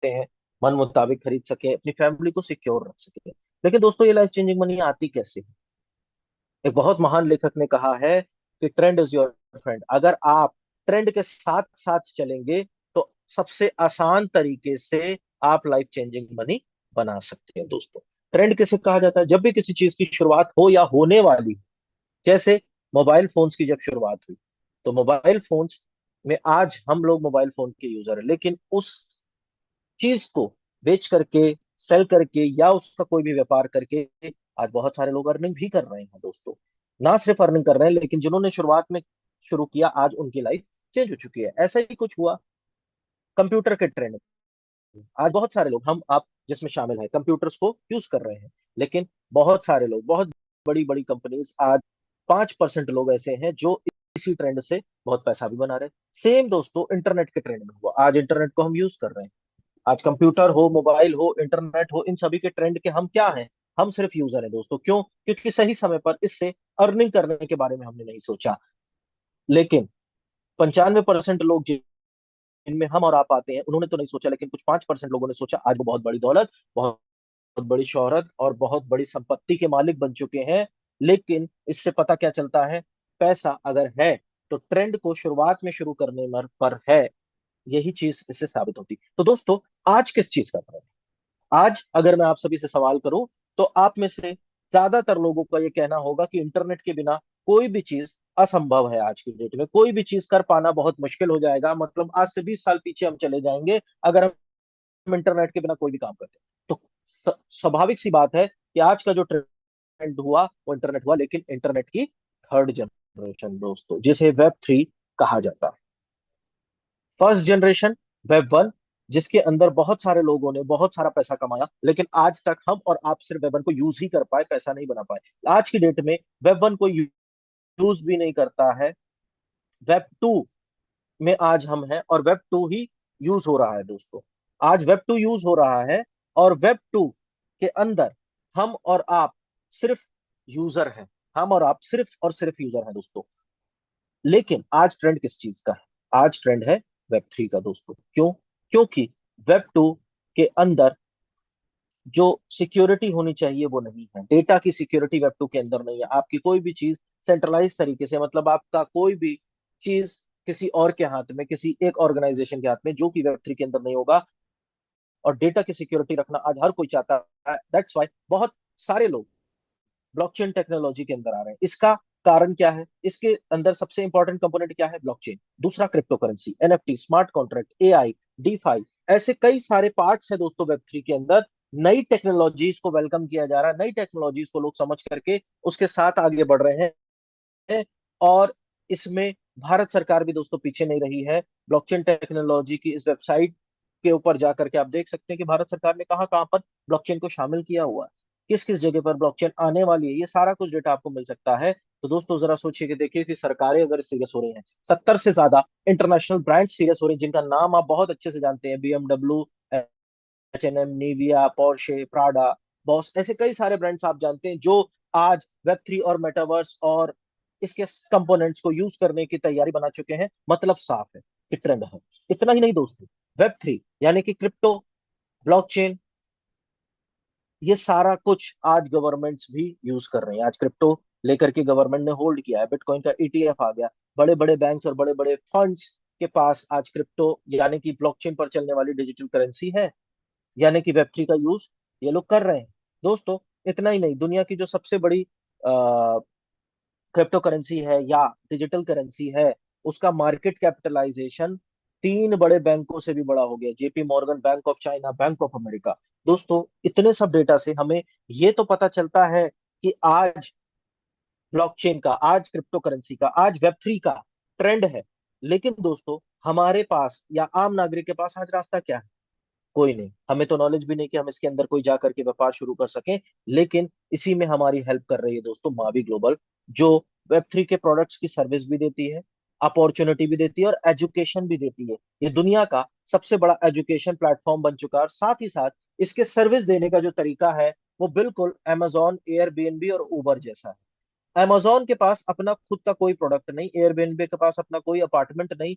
सकते हैं, मन मुताबिक खरीद सके, अपनी फैमिली को सिक्योर रख सके। लेकिन दोस्तों, ये लाइफ चेंजिंग मनी आती कैसे है? एक बहुत महान लेखक ने कहा है कि ट्रेंड इज योर फ्रेंड। अगर आप ट्रेंड के साथ साथ चलेंगे तो सबसे आसान तरीके से आप लाइफ चेंजिंग मनी बना सकते हैं दोस्तों। ट्रेंड किसे कहा जाता है? जब भी किसी चीज की शुरुआत हो या होने वाली हो, जैसे मोबाइल फोन्स की जब शुरुआत हुई, तो मोबाइल फोन्स में आज हम लोग मोबाइल फोन के यूजर है, लेकिन उस चीज को बेच करके, सेल करके, या उसका कोई भी व्यापार करके आज बहुत सारे लोग अर्निंग भी कर रहे हैं दोस्तों। ना सिर्फ अर्निंग कर रहे हैं, लेकिन जिन्होंने शुरुआत में शुरू किया आज उनकी लाइफ चेंज हो चुकी है। ऐसा ही कुछ हुआ कंप्यूटर के ट्रेंड। आज बहुत सारे लोग, हम आप जिसमें शामिल है, कंप्यूटर्स को यूज कर रहे हैं, लेकिन बहुत सारे लोग, बहुत बड़ी बड़ी कंपनीज, आज 5% लोग ऐसे हैं जो इसी ट्रेंड से बहुत पैसा भी बना रहे हैं। सेम दोस्तों इंटरनेट के ट्रेंड में हुआ। आज इंटरनेट को हम यूज कर रहे हैं। आज कंप्यूटर हो, मोबाइल हो, इंटरनेट हो, इन सभी के ट्रेंड के हम क्या हैं? हम सिर्फ यूजर हैं दोस्तों। क्यों? क्योंकि सही समय पर इससे अर्निंग करने के बारे में हमने नहीं सोचा। लेकिन 95% लोग जिनमें हम और आप आते हैं, उन्होंने तो नहीं सोचा, लेकिन कुछ 5% लोगों ने सोचा। आज वो बहुत बड़ी दौलत, बहुत बड़ी शोहरत और बहुत बड़ी संपत्ति के मालिक बन चुके हैं। लेकिन इससे पता क्या चलता है? पैसा अगर है तो ट्रेंड को शुरुआत में शुरू करने पर है, यही चीज इससे साबित होती। तो दोस्तों, आज किस चीज का ट्रेंड? आज अगर मैं आप सभी से सवाल करूं, तो आप में से ज्यादातर लोगों का ये कहना होगा कि इंटरनेट के बिना कोई भी चीज असंभव है। आज की डेट में कोई भी चीज कर पाना बहुत मुश्किल हो जाएगा। मतलब आज से 20 साल पीछे हम चले जाएंगे अगर हम इंटरनेट के बिना कोई भी काम करते हैं। तो स्वाभाविक सी बात है कि आज का जो ट्रेंड हुआ वो इंटरनेट हुआ, लेकिन इंटरनेट की थर्ड जनरेशन दोस्तों, जिसे वेब 3 कहा जाता है। फर्स्ट जनरेशन वेब 1, जिसके अंदर बहुत सारे लोगों ने बहुत सारा पैसा कमाया, लेकिन आज तक हम और आप सिर्फ वेब 1 को यूज ही कर पाए, पैसा नहीं बना पाए। आज की डेट में वेब 1 को यूज भी नहीं करता है। वेब 2 में आज हम हैं और वेब 2 ही यूज हो रहा है दोस्तों। आज वेब 2 यूज हो रहा है और वेब 2 के अंदर हम और आप सिर्फ यूजर हैं। हम और आप सिर्फ और सिर्फ यूजर हैं दोस्तों। लेकिन आज ट्रेंड किस चीज का है? आज ट्रेंड है वेब 3 का दोस्तों। क्यों? क्योंकि वेब 2 के अंदर जो सिक्योरिटी होनी चाहिए वो नहीं है। डेटा की सिक्योरिटी वेब 2 के अंदर नहीं है। आपकी कोई भी चीज सेंट्रलाइज तरीके से, मतलब आपका कोई भी चीज किसी और के हाथ में, किसी एक ऑर्गेनाइजेशन के हाथ में, जो कि वेब 3 के अंदर नहीं होगा। और डेटा की सिक्योरिटी रखना आज हर कोई चाहता है। दैट्स वाई बहुत सारे लोग ब्लॉकचेन टेक्नोलॉजी के अंदर आ रहे हैं। इसका कारण क्या है? इसके अंदर सबसे इंपॉर्टेंट कंपोनेंट क्या है? ब्लॉकचेन। दूसरा crypto currency, NFT, smart contract, AI, DeFi, ऐसे कई सारे पार्ट्स है दोस्तों वेब 3 के अंदर। नई टेक्नोलॉजीज को वेलकम किया जा रहा है, नई टेक्नोलॉजीज को लोग समझ करके उसके साथ आगे बढ़ रहे हैं। और इसमें भारत सरकार भी दोस्तों पीछे नहीं रही है। ब्लॉकचेन टेक्नोलॉजी की इस वेबसाइट के ऊपर जाकर के आप देख सकते हैं कि भारत सरकार ने कहां कहां पर ब्लॉकचेन को शामिल किया हुआ है, किस किस जगह पर ब्लॉकचेन आने वाली है, ये सारा कुछ डेटा आपको मिल सकता है। तो दोस्तों जरा सोचिए कि देखिए कि सरकारें अगर सीरियस हो रही हैं, 70 से ज्यादा इंटरनेशनल ब्रांड सीरियस हो रही हैं, जिनका नाम आप बहुत अच्छे से जानते हैं, BMW, H&M, Nivea, Porsche, Prada, boss, ऐसे कई सारे ब्रांड्स आप जानते हैं जो आज वेब 3 और मेटावर्स और इसके कंपोनेंट्स को यूज करने की तैयारी बना चुके हैं। मतलब साफ है कि ट्रेंड है। इतना ही नहीं दोस्तों, वेब 3 यानी कि क्रिप्टो, ब्लॉकचेन, ये सारा कुछ आज गवर्नमेंट्स भी यूज कर रहे हैं। आज क्रिप्टो लेकर के गवर्नमेंट ने होल्ड किया है। बिटकॉइन का ETF आ गया। बड़े बड़े बैंक्स और बड़े बड़े फंड्स के पास आज क्रिप्टो यानी कि ब्लॉकचेन पर चलने वाली डिजिटल करेंसी है, यानी कि वेब 3 का यूज ये लोग कर रहे हैं दोस्तों। इतना ही नहीं, दुनिया की जो सबसे बड़ी क्रिप्टो करेंसी है या डिजिटल करेंसी है, उसका मार्केट कैपिटलाइजेशन 3 बड़े बैंकों से भी बड़ा हो गया। JP Morgan, bank of China, bank of America. दोस्तों, इतने सब डेटा से हमें ये तो पता चलता है कि आज ब्लॉकचेन का, आज क्रिप्टो करेंसी का, आज वेब 3 का ट्रेंड है। लेकिन दोस्तों, हमारे पास या आम नागरिक के पास आज रास्ता क्या है? कोई नहीं। हमें तो नॉलेज भी नहीं कि हम इसके अंदर कोई जा करके व्यापार शुरू कर सकें। लेकिन इसी में हमारी हेल्प कर रही है दोस्तों मावी ग्लोबल, जो वेब 3 के प्रोडक्ट्स की सर्विस भी देती है, अपॉर्चुनिटी भी देती है और एजुकेशन भी देती है। ये दुनिया का सबसे बड़ा एजुकेशन प्लेटफॉर्म बन चुका है। और साथ ही साथ इसके सर्विस देने का जो तरीका है वो बिल्कुल Amazon, एयरबीएनबी और उबर जैसा है। Amazon के पास अपना खुद का कोई प्रोडक्ट नहीं, एयरबीएनबी के पास अपना कोई अपार्टमेंट नहीं,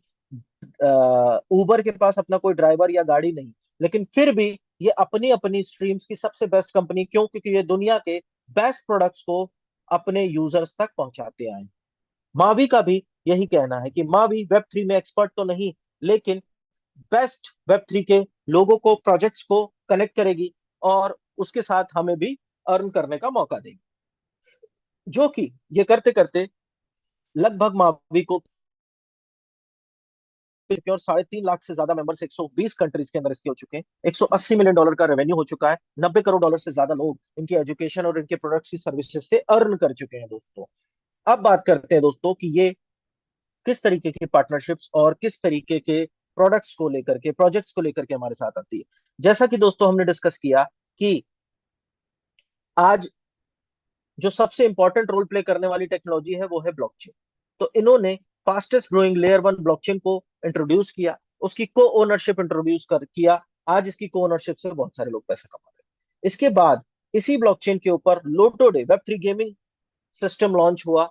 उबर के पास अपना कोई ड्राइवर या गाड़ी नहीं, लेकिन फिर भी ये अपनी अपनी स्ट्रीम्स की सबसे बेस्ट कंपनी क्यों? क्योंकि ये दुनिया के बेस्ट प्रोडक्ट्स को अपने यूजर्स तक पहुंचाते आए। मावी का भी यही कहना है कि मावी वेब थ्री में एक्सपर्ट तो नहीं, लेकिन बेस्ट वेब थ्री के लोगों को, प्रोजेक्ट्स को कनेक्ट करेगी और उसके साथ हमें भी अर्न करने का मौका देगी, जो कि ये करते करते लगभग मावी को, और 3.5 लाख से ज्यादा मेंबर्स 120 कंट्रीज के अंदर इसके हो चुके हैं, $180 मिलियन का रेवेन्यू हो चुका है, $90 करोड़ से ज्यादा लोग इनकी एजुकेशन और इनके प्रोडक्ट्स की सर्विसेज से अर्न कर चुके हैं दोस्तों। अब बात करते हैं दोस्तों कि ये किस तरीके की पार्टनरशिप्स और किस तरीके के प्रोडक्ट्स को लेकर के, प्रोजेक्ट्स को लेकर के हमारे साथ आती है। जैसा कि दोस्तों हमने डिस्कस किया कि आज जो सबसे इंपॉर्टेंट रोल प्ले करने वाली टेक्नोलॉजी है वो है ब्लॉकचेन। तो इन्होंने fastest growing layer one blockchain को इंट्रोड्यूस किया, उसकी को ओनरशिप इंट्रोड्यूस कर किया। आज इसकी को ओनरशिप से बहुत सारे लोग पैसा कमा रहे हैं। इसके बाद इसी ब्लॉकचेन के ऊपर Lotto Day web three gaming system launch हुआ।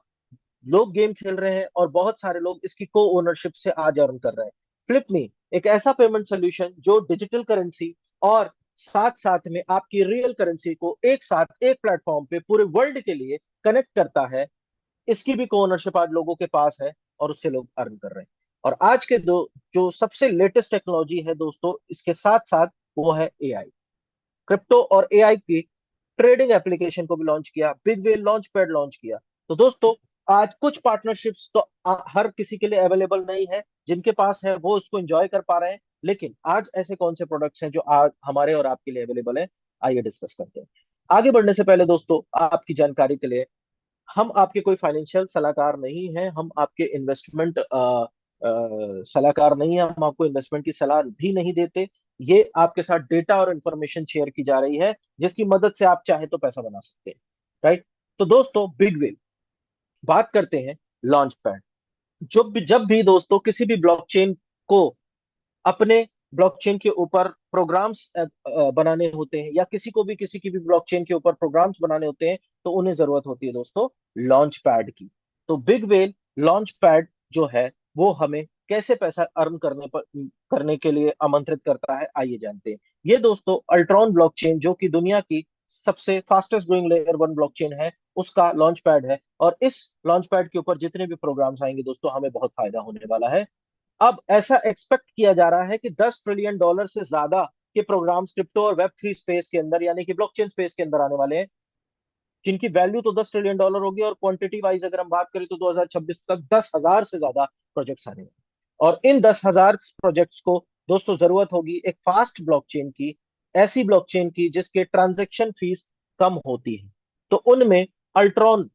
लोग गेम खेल रहे हैं और बहुत सारे लोग इसकी को ओनरशिप से आज अर्न कर रहे हैं। फ्लिपमी एक ऐसा पेमेंट सोल्यूशन जो डिजिटल करेंसी और साथ साथ में आपकी रियल करेंसी को एक साथ एक प्लेटफॉर्म पे पूरे वर्ल्ड के लिए कनेक्ट करता है, इसकी भी को ओनरशिप आज लोगों के पास है और उससे लोग अर्न कर रहे हैं। और आज के दो जो सबसे लेटेस्ट टेक्नोलॉजी है दोस्तों इसके साथ साथ, वो है एआई। क्रिप्टो और एआई की ट्रेडिंग एप्लीकेशन को भी लॉन्च किया, big well launch pad launch किया। तो दोस्तों आज कुछ पार्टनरशिप्स तो हर किसी के लिए अवेलेबल नहीं है, जिनके पास है वो उसको एंजॉय कर पा रहे हैं। लेकिन आज ऐसे कौन से प्रोडक्ट्स हैं जो आज हमारे और आपके लिए अवेलेबल है, आइए डिस्कस करते हैं। आगे बढ़ने से पहले दोस्तों आपकी जानकारी के लिए, हम आपके कोई फाइनेंशियल सलाहकार नहीं हैं, हम आपके इन्वेस्टमेंट सलाहकार नहीं है, हम आपको इन्वेस्टमेंट की सलाह भी नहीं देते। ये आपके साथ डेटा और इंफॉर्मेशन शेयर की जा रही है जिसकी मदद से आप चाहे तो पैसा बना सकते हैं, राइट? तो दोस्तों बिग वेल, बात करते हैं लॉन्च पैड। जब भी दोस्तों किसी भी ब्लॉकचेन को अपने ब्लॉकचेन के ऊपर प्रोग्राम्स बनाने होते हैं, या किसी को भी किसी की भी ब्लॉकचेन के ऊपर प्रोग्राम्स बनाने होते हैं, तो उन्हें जरूरत होती है दोस्तों लॉन्च पैड की। तो बिग वेल लॉन्च पैड जो है वो हमें कैसे पैसा अर्न करने के लिए आमंत्रित करता है, आइए जानते हैं। ये दोस्तों अल्ट्रॉन ब्लॉकचेन, जो कि दुनिया की सबसे fastest growing layer one blockchain है, उसका लॉन्च पैड है। और इस लॉन्च पैड के ऊपर जितने भी प्रोग्राम्स आएंगे दोस्तों, हमें बहुत फायदा होने वाला है। अब ऐसा एक्सपेक्ट किया जा रहा है कि $10 ट्रिलियन से ज्यादा के प्रोग्राम्स क्रिप्टो और वेब थ्री स्पेस के अंदर, यानी कि ब्लॉकचेन स्पेस के अंदर आने वाले हैं, जिनकी वैल्यू तो $10 ट्रिलियन होगी, और क्वांटिटी वाइज अगर हम बात करें तो 2026 तक 10,000 से ज्यादा प्रोजेक्ट्स आने हैं। और इन 10,000 प्रोजेक्ट्स को दोस्तों जरूरत होगी एक फास्ट ब्लॉकचेन की, ऐसी ब्लॉकचेन की जिसके ट्रांजैक्शन फीस कम होती है। तो उनमें अल्ट्रॉन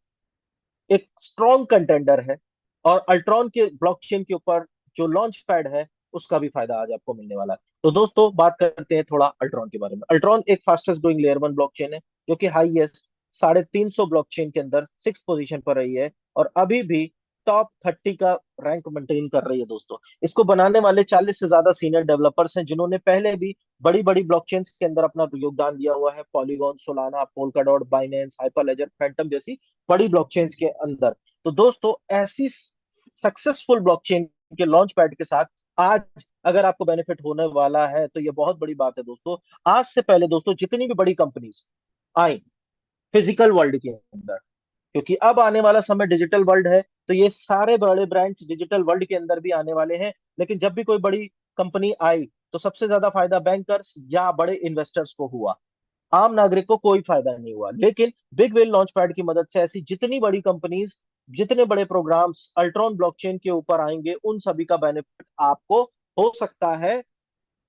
एक स्ट्रॉन्ग कंटेंडर है, और अल्ट्रॉन के ब्लॉकचेन के ऊपर जो लॉन्च पैड है उसका भी फायदा आज आपको मिलने वाला है। तो दोस्तों बात करते हैं थोड़ा अल्ट्रॉन के बारे में। अल्ट्रॉन एक fastest growing layer one blockchain है, जो कि हाईएस्ट 350 ब्लॉकचेन के अंदर 6 पोजीशन पर रही है, और अभी भी टॉप 30 का रैंक मेंटेन कर रही है दोस्तों। इसको बनाने वाले 40 से ज्यादा सीनियर डेवलपर्स हैं, जिन्होंने पहले भी बड़ी बड़ी ब्लॉकचेन्स के अंदर अपना योगदान दिया हुआ है, Polygon, Solana, Polkadot, Binance, Hyperledger, Fantom जैसी बड़ी ब्लॉकचेन के अंदर। तो दोस्तों ऐसी सक्सेसफुल ब्लॉकचेन के लॉन्च पैड के साथ आज अगर आपको बेनिफिट होने वाला है तो ये बहुत बड़ी बात है दोस्तों। आज से पहले दोस्तों जितनी भी बड़ी कंपनीज आई फिजिकल वर्ल्ड के अंदर, क्योंकि अब आने वाला समय डिजिटल वर्ल्ड है, तो ये सारे बड़े ब्रांड्स डिजिटल वर्ल्ड के अंदर भी आने वाले हैं। लेकिन जब भी कोई बड़ी कंपनी आई तो सबसे ज्यादा फायदा बैंकर्स या बड़े इन्वेस्टर्स को हुआ, आम नागरिक को कोई फायदा नहीं हुआ। लेकिन बिग वेल लॉन्च पैड की मदद से ऐसी जितनी बड़ी कंपनीज, जितने बड़े प्रोग्राम्स अल्ट्रॉन ब्लॉकचेन के ऊपर आएंगे, उन सभी का बेनिफिट आपको हो सकता है।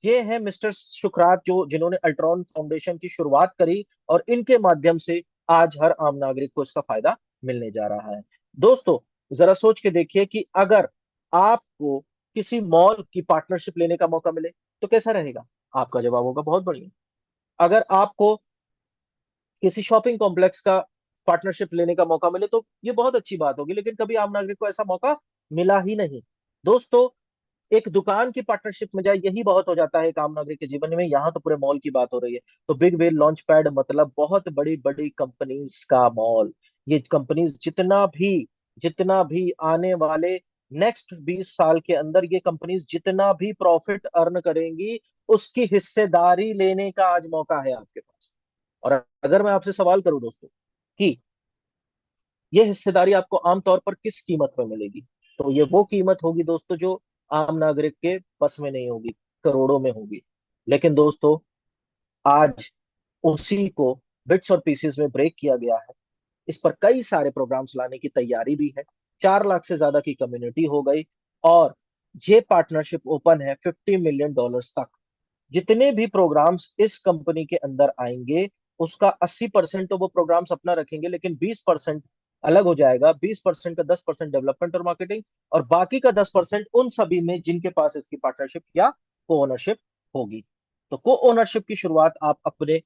ये है मिस्टर सुकरात, जो जिन्होंने अल्ट्रॉन फाउंडेशन की शुरुआत करी, और इनके माध्यम से आज हर आम नागरिक को इसका फायदा मिलने जा रहा है। दोस्तों जरा सोच के देखिए कि अगर आपको किसी मॉल की पार्टनरशिप लेने का मौका मिले तो कैसा रहेगा? आपका जवाब होगा बहुत बढ़िया। अगर आपको किसी शॉपिंग कॉम्प्लेक्स का पार्टनरशिप लेने का मौका मिले तो ये बहुत अच्छी बात होगी, लेकिन कभी आम नागरिक को ऐसा मौका मिला ही नहीं। दोस्तों एक दुकान की पार्टनरशिप में जाए यही बहुत हो जाता है एक आम नागरिक के जीवन में, यहाँ तो पूरे मॉल की बात हो रही है। तो बिग वेल लॉन्च पैड मतलब बहुत बड़ी बड़ी कंपनीज का मॉल। ये कंपनीज जितना भी आने वाले नेक्स्ट 20 साल के अंदर, ये कंपनीज जितना भी प्रॉफिट अर्न करेंगी, उसकी हिस्सेदारी लेने का आज मौका है आपके पास। और अगर मैं आपसे सवाल करूं दोस्तों कि ये हिस्सेदारी आपको आमतौर पर किस कीमत में मिलेगी, तो ये वो कीमत होगी दोस्तों जो आम नागरिक के बस में नहीं होगी, करोड़ों में होगी। लेकिन दोस्तों आज उसी को बिट्स और पीसेस में ब्रेक किया गया है। इस पर कई सारे प्रोग्राम्स लाने की तैयारी भी है। 4 लाख से ज्यादा की कम्युनिटी हो गई, और ये पार्टनरशिप ओपन है $50 मिलियन तक। जितने भी प्रोग्राम्स इस कंपनी के अंदर आएंगे, उसका 80% तो वो प्रोग्राम्स अपना रखेंगे, लेकिन 20% अलग हो जाएगा। 20% का 10% डेवलपमेंट और मार्केटिंग, और बाकी का 10% उन सभी में जिनके पास इसकी पार्टनरशिप या को ओनरशिप होगी। तो को ओनरशिप की शुरुआत आप अपने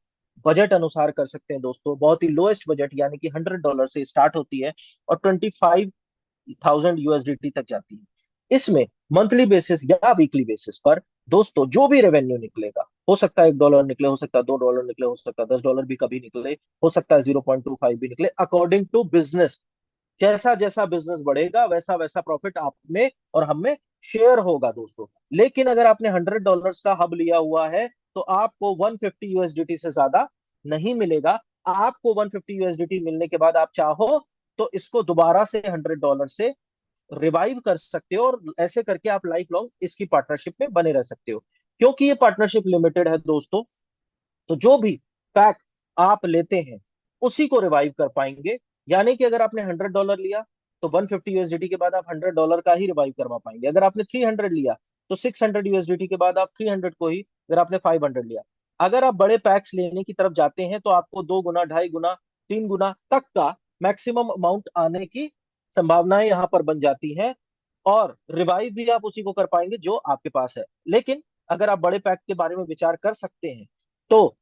बजट अनुसार कर सकते हैं दोस्तों। बहुत ही लोएस्ट बजट यानी कि $100 से स्टार्ट होती है और 25,000 USDT तक जाती है। इसमें मंथली बेसिस या वीकली बेसिस पर दोस्तों जो भी रेवेन्यू निकलेगा, हो सकता है $1 निकले, हो सकता है $2 निकले, हो सकता है $10 भी कभी निकले, हो सकता है 0.25 भी निकले, अकॉर्डिंग टू बिजनेस। जैसा जैसा बिजनेस बढ़ेगा वैसा वैसा प्रॉफिट आप में और हम में शेयर होगा दोस्तों। लेकिन अगर आपने $100 का हब लिया हुआ है, तो आपको 150 USDT से ज्यादा नहीं मिलेगा। आपको 150 USDT मिलने के बाद आप चाहो तो इसको दोबारा से $100 से रिवाइव कर सकते हो, और ऐसे करके आप लाइफ लॉन्ग इसकी पार्टनरशिप में बने रह सकते हो। क्योंकि ये पार्टनरशिप लिमिटेड है दोस्तों, तो जो भी पैक आप लेते हैं उसी को रिवाइव कर पाएंगे। यानी कि अगर आपने $100 लिया, तो 150 USDT के बाद आप $100 का ही रिवाइव करवा पाएंगे। अगर आपने 300 लिया, तो 600 USDT के बाद आप 300 को ही, अगर आपने 500 लिया। अगर आप बड़े पैक्स लेने की तरफ जाते हैं, तो आपको 2 गुना, 2.5 गुना, 3 गुना तक का मैक्सिमम अमाउंट आने की संभावनाएं यहां पर बन जाती हैं। और रिवाइव भी आप उसी को कर पाएंगे जो आपके पास है। लेकिन अगर आप बड़े पैक के बारे में विचार कर सकते हैं, तो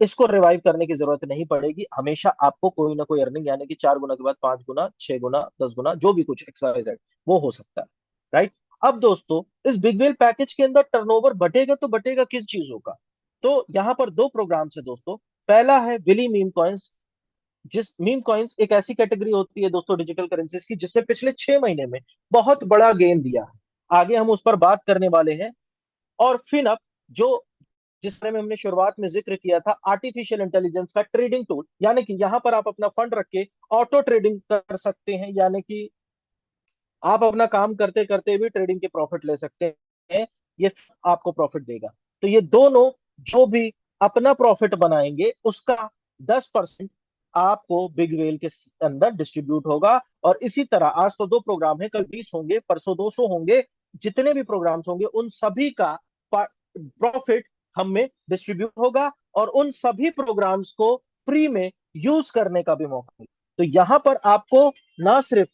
इसको रिवाइव करने की जरूरत नहीं पड़ेगी। हमेशा आपको कोई ना कोई अर्निंग, यानी कि 4 गुना के बाद 5 गुना, 6 गुना, 10 गुना, जो भी कुछ XYZ वो हो सकता है। राइट। अब दोस्तों इस बिग वेल पैकेज के अंदर टर्नओवर बटेगा, तो बटेगा किस चीजों का? तो यहां पर दो प्रोग्राम्स है दोस्तों। पहला है विली मीम कॉइन्स। जिस मीम कॉइन्स एक ऐसी कैटेगरी होती है दोस्तों डिजिटल करेंसीज की, जिसने पिछले 6 महीने में बहुत बड़ा गेन दिया है। आगे हम उस पर बात करने वाले हैं। और फिनअप, जो जिस बारे में हमने शुरुआत में जिक्र किया था, आर्टिफिशियल इंटेलिजेंस का ट्रेडिंग टूल, यानी कि यहां पर आप अपना फंड रख के ऑटो ट्रेडिंग कर सकते हैं। यानी कि आप अपना काम करते करते भी ट्रेडिंग के प्रॉफिट ले सकते हैं। ये आपको प्रॉफिट देगा। तो ये दोनों जो भी अपना प्रॉफिट बनाएंगे, उसका 10% आपको बिग वेल के अंदर डिस्ट्रीब्यूट होगा। और इसी तरह आज तो दो प्रोग्राम है, कल 20 होंगे, परसों 200 होंगे। जितने भी प्रोग्राम्स होंगे उन सभी का प्रॉफिट हम में डिस्ट्रीब्यूट होगा, और उन सभी प्रोग्राम्स को फ्री में यूज करने का भी मौका मिलेगा। तो यहां पर आपको ना सिर्फ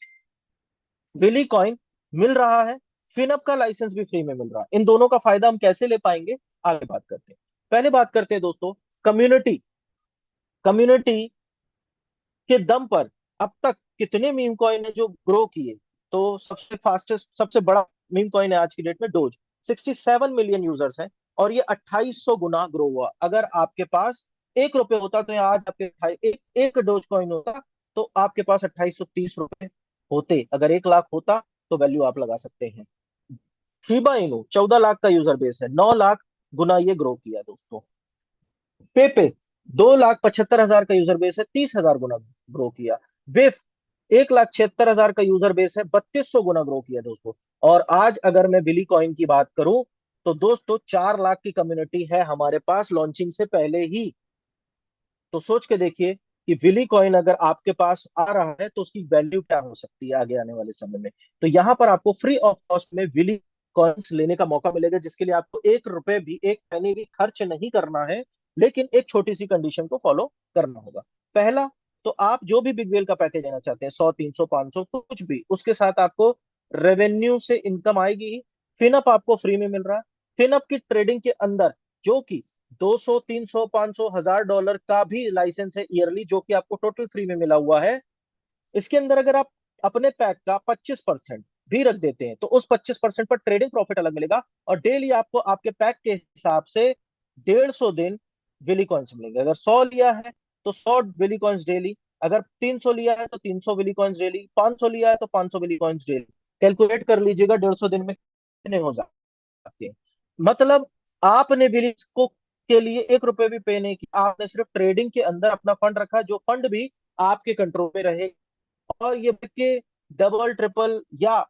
विली कॉइन मिल रहा है, फिनअप का लाइसेंस भी फ्री में मिल रहा है। इन दोनों का फायदा हम कैसे ले पाएंगे, आगे बात करते हैं। पहले बात करते हैं दोस्तों कम्युनिटी। कम्युनिटी के दम पर अब तक कितने मीम कॉइन है जो ग्रो किए? तो सबसे फास्टेस्ट, सबसे बड़ा मीम कॉइन है आज की डेट में डोज। 67 मिलियन यूजर्स हैं, और ये 2800 गुना ग्रो हुआ। अगर आपके पास ₹1 होता, तो आज आपके एक डोज कॉइन होता, तो आपके पास ₹2830 होते। अगर 1 लाख होता, तो वैल्यू आप लगा सकते हैं। शिबा इनू 14 लाख का यूजर बेस है, 9 लाख गुना ये ग्रो किया दोस्तों। पेपे 2,75,000 का यूजर बेस है, 30,000 गुना ग्रो किया। विफ 1,76,000 का यूजर बेस है, 3200 गुना ग्रो किया दोस्तों। और आज अगर मैं बिली कॉइन की बात करूं, तो दोस्तों 4 लाख की कम्युनिटी है हमारे पास लॉन्चिंग से पहले ही। तो सोच के देखिए कि विली कॉइन अगर आपके पास आ रहा है, तो उसकी वैल्यू क्या हो सकती है आगे आने वाले समय में। तो यहां पर आपको फ्री ऑफ कॉस्ट में विली कॉइन्स लेने का मौका मिलेगा, जिसके लिए आपको ₹1 भी, एक पैनी भी खर्च नहीं करना है। लेकिन एक छोटी सी कंडीशन को फॉलो करना होगा। पहला, तो आप जो भी बिग वेल का पैकेज लेना चाहते हैं, 100, 300, 500, कुछ भी, उसके साथ आपको रेवेन्यू से इनकम आएगी ही। फिनअप आपको फ्री में मिल रहा है। फिनअप की ट्रेडिंग के अंदर, जो कि 200, 300, 500, $1,000 का भी लाइसेंस है ईयरली, जो कि आपको टोटल फ्री में मिला हुआ है। इसके अंदर अगर आप अपने पैक का 25% भी रख देते हैं, तो उस 25% पर ट्रेडिंग प्रॉफिट अलग मिलेगा। और डेली आपको आपके पैक के हिसाब से 150 दिन विली कॉइन्स मिलेंगे। अगर 100 लिया है, तो 100 विली कॉइन्स डेली। अगर 300 लिया है, तो 300 विली कॉइन्स डेली। 500 लिया है, तो 500 विली कॉइन्स डेली। कैलकुलेट कर लीजिएगा 150 दिन में कितने हो जाते हैं। मतलब आपने भी इसको के लिए 1 रुपए भी पे नहीं किया, आपने सिर्फ ट्रेडिंग के अंदर अपना फंड रखा, जो फंड भी आपके कंट्रोल में रहे। और ये के डबल ट्रिपल या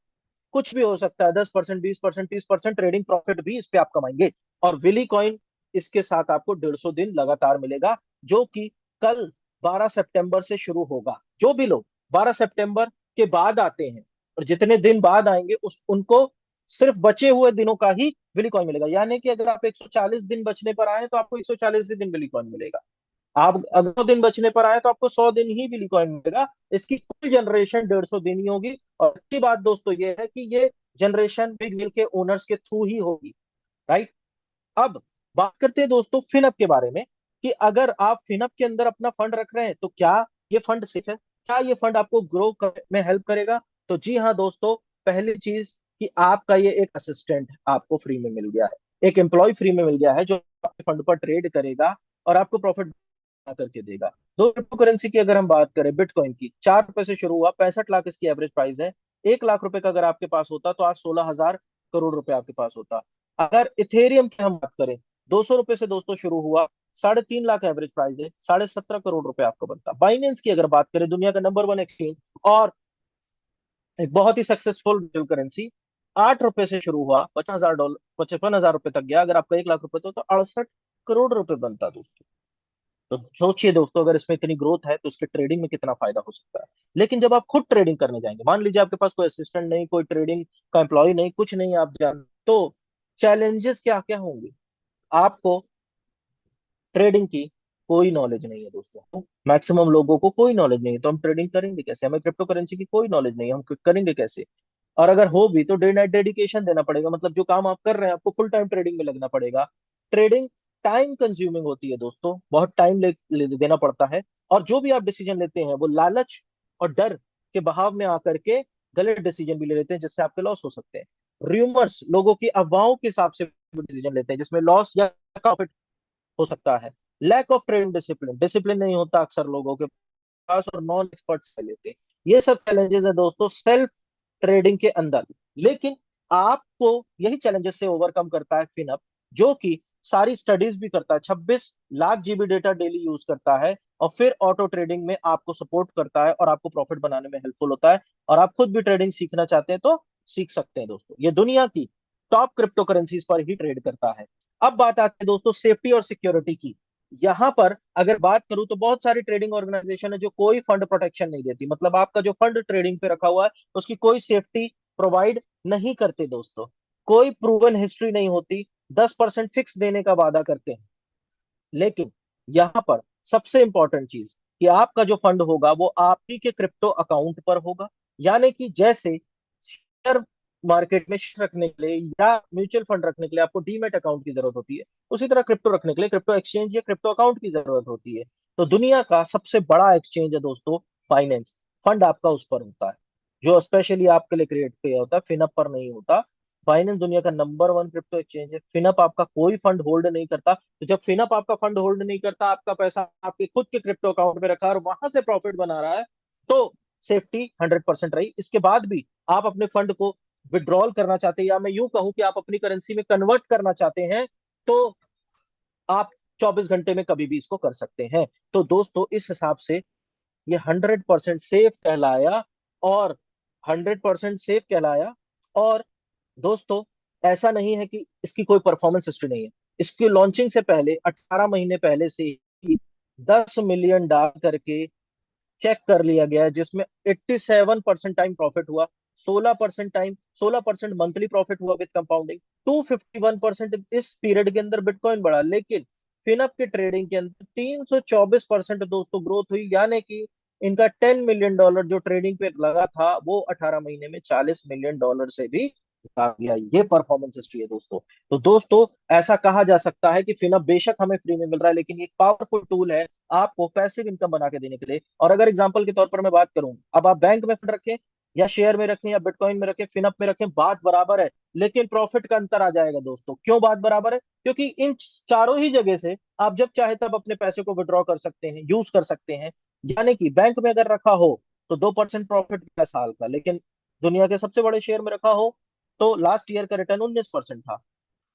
कुछ भी हो सकता है, 10%, 20%, 30% ट्रेडिंग प्रॉफिट भी इस पे आप कमाएंगे। और विली कॉइन इसके साथ आपको 150 दिन लगातार मिलेगा, जो कि कल 12 सितंबर से शुरू होगा। जो भी लोग 12 सितंबर के बाद आते हैं और जितने दिन बाद आएंगे उस उनको सिर्फ बचे हुए दिनों का ही विली कॉइन मिलेगा। यानी कि अगर आप 140 दिन बचने पर आए तो आपको 140 ही दिन विली कॉइन मिलेगा। आप अगर 100 दिन बचने पर आए तो आपको 100 दिन ही बिली कॉइन मिलेगा। इसकी कुल जनरेशन 150 दिन ही होगी। और अच्छी बात दोस्तों ये है कि ये जनरेशन बिग व्हील के ओनर्स के थ्रू ही होगी। राइट। अब बात करते हैं दोस्तों फिनअप के बारे में, कि अगर आप फिनअप के अंदर अपना फंड रख रहे हैं तो क्या ये फंड सेफ है, क्या ये फंड आपको ग्रो में हेल्प करेगा? तो जी हाँ दोस्तों, पहली चीज कि आपका ये एक असिस्टेंट आपको फ्री में मिल गया है, एक एम्प्लॉय फ्री में मिल गया है जो आपके फंड पर ट्रेड करेगा और आपको प्रॉफिट करके देगा। दो क्रिप्टो करेंसी की अगर हम बात करें, बिटकॉइन की 4 रुपए से शुरू हुआ, 65 लाख इसकी एवरेज प्राइस है। 1 लाख रुपए का अगर आपके पास होता तो आज 16,000 करोड़ रुपए आपके पास होता। अगर इथेरियम की हम बात करें, 200 रुपए से दोस्तों शुरू हुआ, 3.5 लाख एवरेज प्राइस है, 17.5 करोड़ रुपए आपको बनता। बाइनेंस की अगर बात करें, दुनिया का नंबर 1 एक्सचेंज और एक बहुत ही सक्सेसफुल डिजिटल करेंसी, 8 रुपए से शुरू हुआ, $50,000, 55,000 रुपए तक गया। अगर आपका 1 लाख रुपए तो 68 करोड़ रुपए बनता दोस्तों। तो सोचिए दोस्तों, अगर इसमें इतनी ग्रोथ है तो इसके ट्रेडिंग में कितना फायदा हो सकता है। लेकिन जब आप खुद ट्रेडिंग करने जाएंगे, मान लीजिए आपके पास कोई असिस्टेंट नहीं, कोई ट्रेडिंग का एम्प्लॉय नहीं, कुछ नहीं, आप जान तो चैलेंजेस क्या क्या होंगे। आपको ट्रेडिंग की कोई नॉलेज नहीं है दोस्तों, मैक्सिमम लोगों को कोई नॉलेज नहीं है, तो हम ट्रेडिंग करेंगे कैसे? हमें क्रिप्टो करेंसी की कोई नॉलेज नहीं है, हम करेंगे कैसे? और अगर हो भी तो डे नाइट डेडिकेशन देना पड़ेगा, मतलब जो काम आप कर रहे हैं आपको फुल टाइम ट्रेडिंग में लगना पड़ेगा। ट्रेडिंग टाइम कंज्यूमिंग होती है दोस्तों, बहुत टाइम देना पड़ता है। और जो भी आप डिसीजन लेते हैं वो लालच और डर के बहाव में आकर के गलत डिसीजन भी ले लेते हैं, जिससे आपके लॉस हो सकते हैं। र्यूमर्स, लोगों की अफवाहों के हिसाब से डिसीजन लेते हैं, जिसमें लॉस या प्रॉफिट हो सकता है। Lack of trading discipline, discipline नहीं होता अक्सर लोगों के पास, और नॉन एक्सपर्ट्स लेते हैं। ये सब चैलेंजेस है दोस्तों सेल्फ ट्रेडिंग के अंदर। लेकिन आपको यही चैलेंजेस से ओवरकम करता है फिनअप, जो कि सारी स्टडीज भी करता है, 26 lakh GB data daily use करता है, और फिर ऑटो ट्रेडिंग में आपको सपोर्ट करता है और आपको प्रॉफिट बनाने में हेल्पफुल होता है। और आप खुद भी ट्रेडिंग सीखना चाहते हैं तो सीख सकते हैं दोस्तों। ये दुनिया की टॉप क्रिप्टो करेंसीज पर ही ट्रेड करता है। अब बात आती है दोस्तों सेफ्टी और सिक्योरिटी की। यहां पर अगर बात करूं तो बहुत सारी ट्रेडिंग ऑर्गेनाइजेशन है जो कोई फंड प्रोटेक्शन नहीं देती, मतलब आपका जो फंड ट्रेडिंग पे रखा हुआ है उसकी कोई सेफ्टी प्रोवाइड नहीं करते दोस्तों। कोई प्रूवन हिस्ट्री नहीं होती, 10% फिक्स देने का वादा करते हैं। लेकिन यहां पर सबसे इंपॉर्टेंट चीज कि आपका जो फंड होगा वो आप ही के क्रिप्टो अकाउंट पर होगा। यानी कि जैसे शेयर मार्केट में शेयर रखने के लिए या म्यूचुअल फंड रखने के लिए आपको डीमेट अकाउंट की जरूरत होती है, उसी तरह क्रिप्टो रखने के लिए क्रिप्टो एक्सचेंज या क्रिप्टो अकाउंट की जरूरत होती है। तो दुनिया का सबसे बड़ा एक्सचेंज है दोस्तों फाइनेंस, फंड आपका उस पर होता है, जो स्पेशली आपके लिए क्रिएट किया होता है, फिनअप पर नहीं होता। फाइनेंस दुनिया का नंबर 1 क्रिप्टो एक्सचेंज है, फिनअप आपका कोई फंड होल्ड नहीं करता। तो जब फिनअप आपका फंड होल्ड नहीं करता, आपका पैसा आपके खुद के क्रिप्टो अकाउंट में रखा है और वहां से प्रॉफिट बना रहा है, तो सेफ्टी 100% रही। इसके बाद भी आप अपने फंड को विड्रॉल करना चाहते हैं, या मैं यूं कहूं कि आप अपनी करेंसी में कन्वर्ट करना चाहते हैं, तो आप 24 घंटे में कभी भी इसको कर सकते हैं। तो दोस्तों इस हिसाब से ये 100% सेफ कहलाया। और 100% सेफ कहलाया। और दोस्तों ऐसा नहीं है कि इसकी कोई परफॉर्मेंस हिस्ट्री नहीं है। इसकी लॉन्चिंग से पहले 18 महीने पहले से ही 10 मिलियन डाल करके चेक कर लिया गया है, जिसमें 87% टाइम प्रॉफिट हुआ, 16% मंथली प्रॉफिट हुआ विद कंपाउंडिंग, 251% इस पीरियड के अंदर बिटकॉइन बढ़ा। लेकिन फिनअप के ट्रेडिंग के अंदर 324% दोस्तों ग्रोथ हुई। यानी कि इनका $10 मिलियन जो ट्रेडिंग पे लगा था वो 18 महीने में $40 मिलियन से भी आ गया। ये परफॉर्मेंस हिस्ट्री है दोस्तों। तो दोस्तों ऐसा कहा जा सकता है कि फिनअप बेशक हमें फ्री में मिल रहा है, लेकिन ये पावरफुल टूल है आपको पैसिव इनकम बना के देने के लिए। और अगर एग्जांपल के तौर पर मैं बात करूं, अब आप बैंक में फंड रखें या शेयर में रखें या बिटकॉइन में रखें, फिनअप में रखें, बात बराबर है। लेकिन प्रॉफिट का अंतर आ जाएगा दोस्तों। क्यों बात बराबर है? क्योंकि इन चारों ही जगह से आप जब चाहे तब अपने पैसे को विड्रॉ कर सकते हैं, यूज कर सकते हैं। यानी कि बैंक में अगर रखा हो तो 2% प्रॉफिट का साल का, लेकिन दुनिया के सबसे बड़े शेयर में रखा हो तो लास्ट ईयर का रिटर्न 19% था।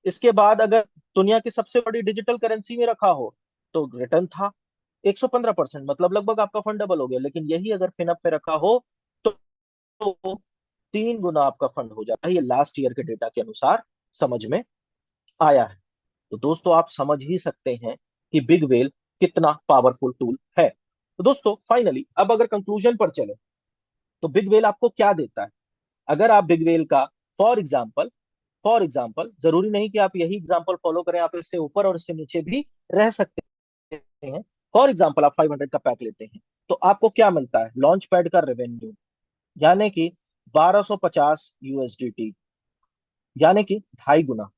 इसके बाद अगर दुनिया की सबसे बड़ी डिजिटल करेंसी में रखा हो तो रिटर्न था 115%, मतलब लगभग आपका फंड डबल हो गया। लेकिन यही अगर फिनअप पे रखा हो तो 3 गुना आपका फंड हो जाता है। ये लास्ट ईयर के डेटा के अनुसार समझ में आया है। तो दोस्तों आप समझ ही सकते हैं कि बिग वेल कितना पावरफुल टूल है। तो दोस्तों फाइनली अब अगर कंक्लूजन पर चले तो बिग वेल आपको क्या देता है। अगर आप बिग वेल का फॉर एग्जाम्पल जरूरी नहीं कि आप यही एग्जाम्पल फॉलो करें, आप इससे ऊपर और इससे नीचे भी रह सकते हैं। फॉर एग्जाम्पल आप 500 का पैक लेते हैं तो आपको क्या मिलता है, लॉन्च पैड का रेवेन्यू, यानी कि 1250 USDT, यानी कि 2.5 गुना।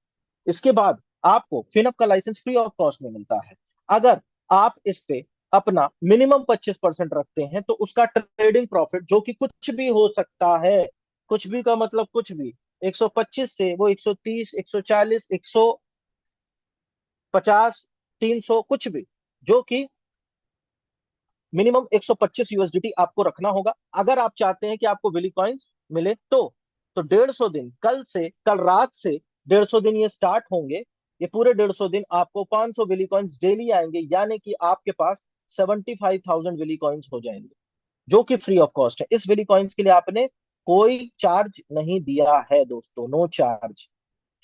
इसके बाद आपको फिनअप का लाइसेंस फ्री ऑफ कॉस्ट में मिलता है। अगर आप इस पे अपना मिनिमम 25% रखते हैं तो उसका ट्रेडिंग प्रॉफिट, जो कि कुछ भी हो सकता है, कुछ भी का मतलब कुछ भी, 125 से वो 130, 140, 150, 300, कुछ भी, जो कि मिनिमम 125 USDT आपको रखना होगा। अगर आप चाहते हैं कि आपको विली कॉइन्स मिले तो 150 दिन, कल रात से 150 दिन ये स्टार्ट होंगे। ये पूरे 150 दिन आपको 500 विली कॉइन्स डेली आएंगे, यानी कि आपके पास 75,000 विली कॉइन्स हो जाएंगे, जो कि फ्री ऑफ कॉस्ट है। इस विली कॉइन्स के लिए आपने कोई चार्ज नहीं दिया है दोस्तों, नो चार्ज।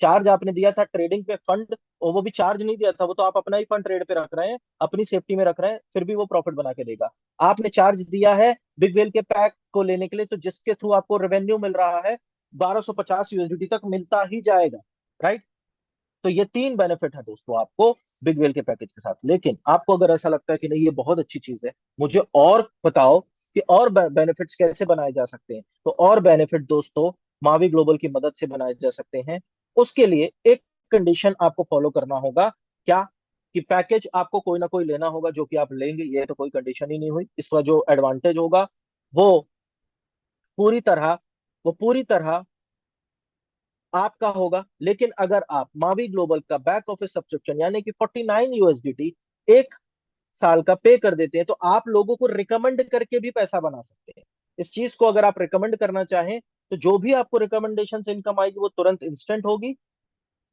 चार्ज आपने दिया था ट्रेडिंग पे फंड, और वो भी चार्ज नहीं दिया था, वो तो आप अपना ही फंड ट्रेड पे रख रहे हैं, अपनी सेफ्टी में रख रहे हैं, फिर भी वो प्रॉफिट बना के देगा। आपने चार्ज दिया है बिग वेल के पैक को लेने के लिए, तो जिसके थ्रू आपको रेवेन्यू मिल रहा है 1250 USDT तक मिलता ही जाएगा, राइट। तो ये 3 बेनिफिट है दोस्तों आपको बिग वेल के पैकेज के साथ। लेकिन आपको अगर ऐसा लगता है कि नहीं ये बहुत अच्छी चीज है, मुझे और बताओ कि और बेनिफिट्स कैसे बनाए जा सकते हैं, तो और बेनिफिट दोस्तों मावी ग्लोबल की मदद से बनाए जा सकते हैं। उसके लिए एक कंडीशन आपको फॉलो करना होगा, क्या, कि पैकेज आपको कोई ना कोई लेना होगा, जो कि आप लेंगे, ये तो कोई कंडीशन ही नहीं हुई। इसका जो एडवांटेज होगा वो पूरी तरह वो पूरी तरह आपका होगा। लेकिन अगर आप मावी ग्लोबल का बैक ऑफिस सब्सक्रिप्शन यानी कि 49 USDT एक साल का पे कर देते हैं, तो आप लोगों को रिकमेंड करके भी पैसा बना सकते हैं। इस चीज को अगर आप रिकमेंड करना चाहें तो जो भी आपको रिकमेंडेशन से इनकम आएगी वो तुरंत इंस्टेंट होगी।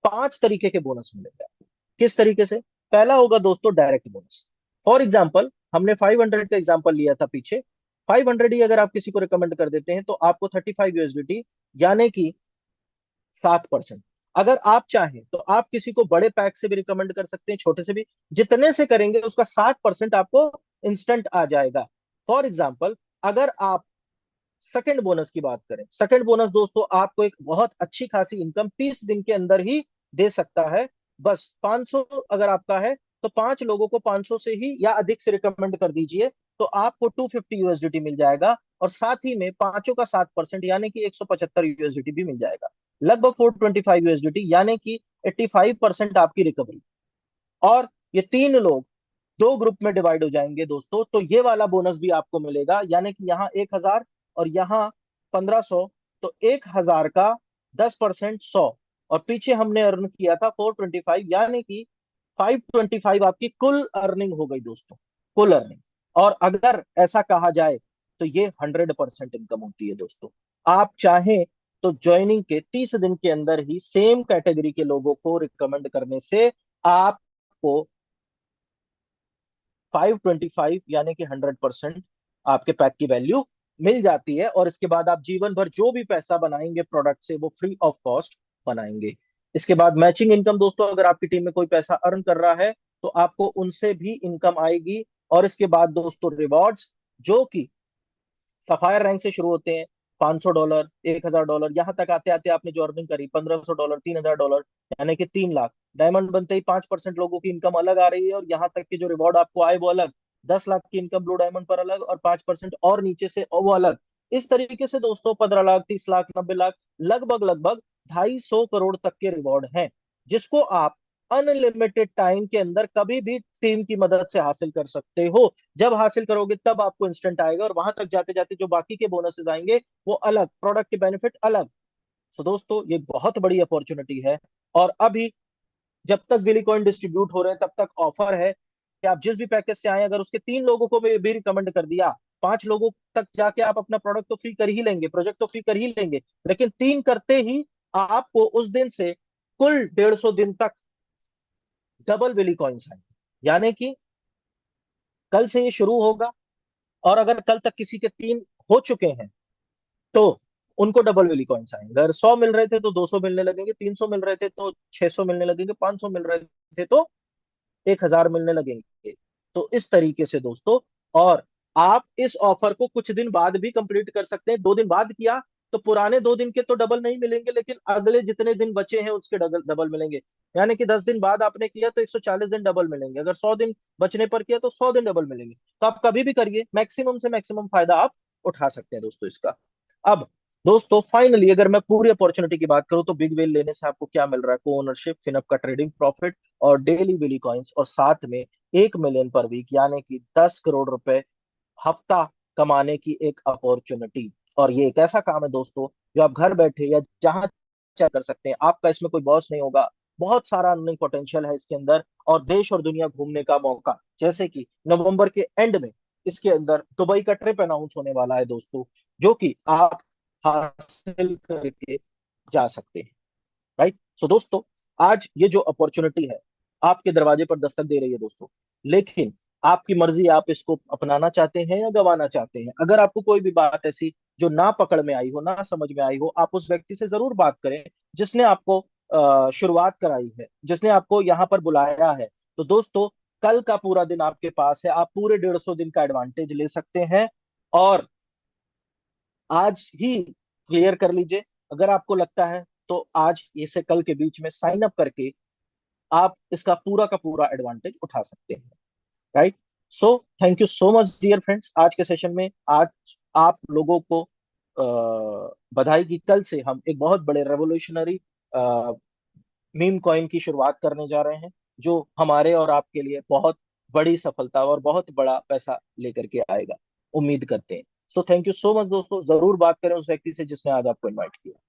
5 तरीके के बोनस मिलेंगे आपको। किस तरीके से? पहला होगा दोस्तों डायरेक्ट बोनस। फॉर एग्जाम्पल हमने 500 का एग्जाम्पल लिया था पीछे। 500 ही अगर आप किसी को रिकमेंड कर देते हैं तो आपको 35 USDT, यानी कि 7%। अगर आप चाहें तो आप किसी को बड़े पैक से भी रिकमेंड कर सकते हैं, छोटे से भी। जितने से करेंगे उसका 7% आपको इंस्टेंट आ जाएगा। फॉर एग्जाम्पल अगर आप सेकंड बोनस की बात करें, सेकंड बोनस दोस्तों आपको एक बहुत अच्छी खासी इनकम 30 दिन के अंदर ही दे सकता है। बस 500 अगर आपका है तो 5 लोगों को 500 से ही या अधिक से रिकमेंड कर दीजिए, तो आपको 250 USDT मिल जाएगा। और साथ ही में पांचों का 7% यानी कि 175 USDT भी मिल जाएगा। लगभग 425 USDT, यानी कि 85% आपकी रिकवरी। और ये 3 लोग 2 ग्रुप में डिवाइड हो जाएंगे दोस्तों, तो ये वाला बोनस भी आपको मिलेगा, यानी कि यहाँ 1,000 और यहाँ 1,500। तो 1,000 का 10% 100, और पीछे हमने अर्न किया था 425, यानी कि 525 आपकी कुल अर्निंग हो गई दोस्तों, कुल अर्निंग। और अगर ऐसा कहा जाए तो ये 100% इनकम होती है दोस्तों। आप चाहें तो ज्वाइनिंग के 30 दिन के अंदर ही सेम कैटेगरी के लोगों को रिकमेंड करने से आपको 525 यानी कि 100% आपके पैक की वैल्यू मिल जाती है। और इसके बाद आप जीवन भर जो भी पैसा बनाएंगे प्रोडक्ट से वो फ्री ऑफ कॉस्ट बनाएंगे। इसके बाद मैचिंग इनकम दोस्तों, अगर आपकी टीम में कोई पैसा अर्न कर रहा है तो आपको उनसे भी इनकम आएगी। और इसके बाद दोस्तों रिवॉर्ड्स, जो कि सफायर रैंक से शुरू होते हैं, $500, $1,000, यहाँ तक आते आते आपने जो अर्निंग करी $1,500, $3,000, यानी कि 3 लाख। डायमंड बनते ही 5% लोगों की इनकम अलग आ रही है, और यहाँ तक कि जो रिवॉर्ड आपको आए वो अलग। 10 लाख की इनकम ब्लू डायमंड पर अलग, और 5% और नीचे से वो अलग। इस तरीके से दोस्तों 15 लाख, 30 लाख, 90 लाख, लगभग लगभग 250 करोड़ तक के रिवॉर्ड हैं, जिसको आप अनलिमिटेड टाइम के अंदर कभी भी टीम की मदद से हासिल कर सकते हो। जब हासिल करोगे तब आपको इंस्टेंट आएगा, और वहां तक जाते जाते जो बाकी के बोनसेस आएंगे वो अलग, प्रोडक्ट के बेनिफिट अलग। तो दोस्तों ये बहुत बड़ी अपॉर्चुनिटी है। और अभी जब तक बिली कॉइन डिस्ट्रीब्यूट हो रहे हैं तब तक ऑफर है कि आप जिस भी पैकेज से आए, अगर उसके 3 लोगों को भी रिकमेंड कर दिया, 5 लोगों तक जाके आप अपना प्रोडक्ट तो फ्री कर ही लेंगे, प्रोजेक्ट तो फ्री कर ही लेंगे, लेकिन 3 करते ही आपको उस दिन से कुल 150 दिन तक डबल बिली कॉइन्स आएंगे। यानी कि कल से ये शुरू होगा, और अगर कल तक किसी के 3 हो चुके हैं तो उनको डबल वेली कॉइन्स आएंगे। अगर 100 मिल रहे थे तो 200 मिलने लगेंगे, 300 मिल रहे थे तो 600 मिलने लगेंगे, 500 मिल रहे थे तो 1000 मिलने लगेंगे। तो इस तरीके से दोस्तों, और आप इस ऑफर को कुछ दिन बाद भी कंप्लीट कर सकते हैं। 2 दिन बाद किया तो पुराने 2 दिन के तो डबल नहीं मिलेंगे, लेकिन अगले जितने दिन बचे हैं उसके डबल डबल मिलेंगे। यानी कि 10 दिन बाद आपने किया तो 140 दिन डबल मिलेंगे। अगर 100 दिन बचने पर किया तो 100 दिन डबल मिलेंगे। तो आप कभी भी करिए, मैक्सिमम से मैक्सिमम फायदा आप उठा सकते हैं दोस्तों इसका। अब दोस्तों फाइनली अगर मैं पूरी अपॉर्चुनिटी की बात करूं तो बिग वेल लेने से आपको क्या मिल रहा है? को ओनरशिप, फिनअप का ट्रेडिंग प्रॉफिट, और डेली बिली कॉइन्स, और साथ में 1 मिलियन पर वीक, यानी कि 10 करोड़ रुपए हफ्ता कमाने की एक अपॉर्चुनिटी। और ये एक ऐसा काम है दोस्तों जो आप घर बैठे या जहां चाहे कर सकते हैं। आपका इसमें कोई बॉस नहीं होगा। बहुत सारा अर्निंग पोटेंशियल है इसके अंदर, और देश और दुनिया घूमने का मौका। जैसे कि नवंबर के एंड में इसके अंदर दुबई का ट्रिप अनाउंस होने वाला है दोस्तों, जो कि आप हासिल करके जा सकते हैं। राइट। सो दोस्तों, आज ये जो अपॉर्चुनिटी है आपके दरवाजे पर दस्तक दे रही है दोस्तों, लेकिन आपकी मर्जी, आप इसको अपनाना चाहते हैं या गंवाना चाहते हैं। अगर आपको कोई भी बात ऐसी जो ना पकड़ में आई हो, ना समझ में आई हो, आप उस व्यक्ति से जरूर बात करें जिसने आपको शुरुआत कराई है, जिसने आपको यहाँ पर बुलाया है। तो दोस्तों, कल का पूरा दिन आपके पास है, आप पूरे 150 दिन का एडवांटेज ले सकते हैं। और आज ही क्लियर कर लीजिए। अगर आपको लगता है तो आज ये से कल के बीच में साइन अप करके आप इसका पूरा का पूरा एडवांटेज उठा सकते हैं। Right. So thank you so much dear friends, आज के सेशन में आज आप लोगों को बधाई की। कल से हम एक बहुत बड़े रेवोल्यूशनरी मीम कॉइन की शुरुआत करने जा रहे हैं, जो हमारे और आपके लिए बहुत बड़ी सफलता और बहुत बड़ा पैसा लेकर के आएगा, उम्मीद करते हैं। सो थैंक यू सो मच दोस्तों, जरूर बात करें उस व्यक्ति से जिसने आज आपको इनवाइट किया।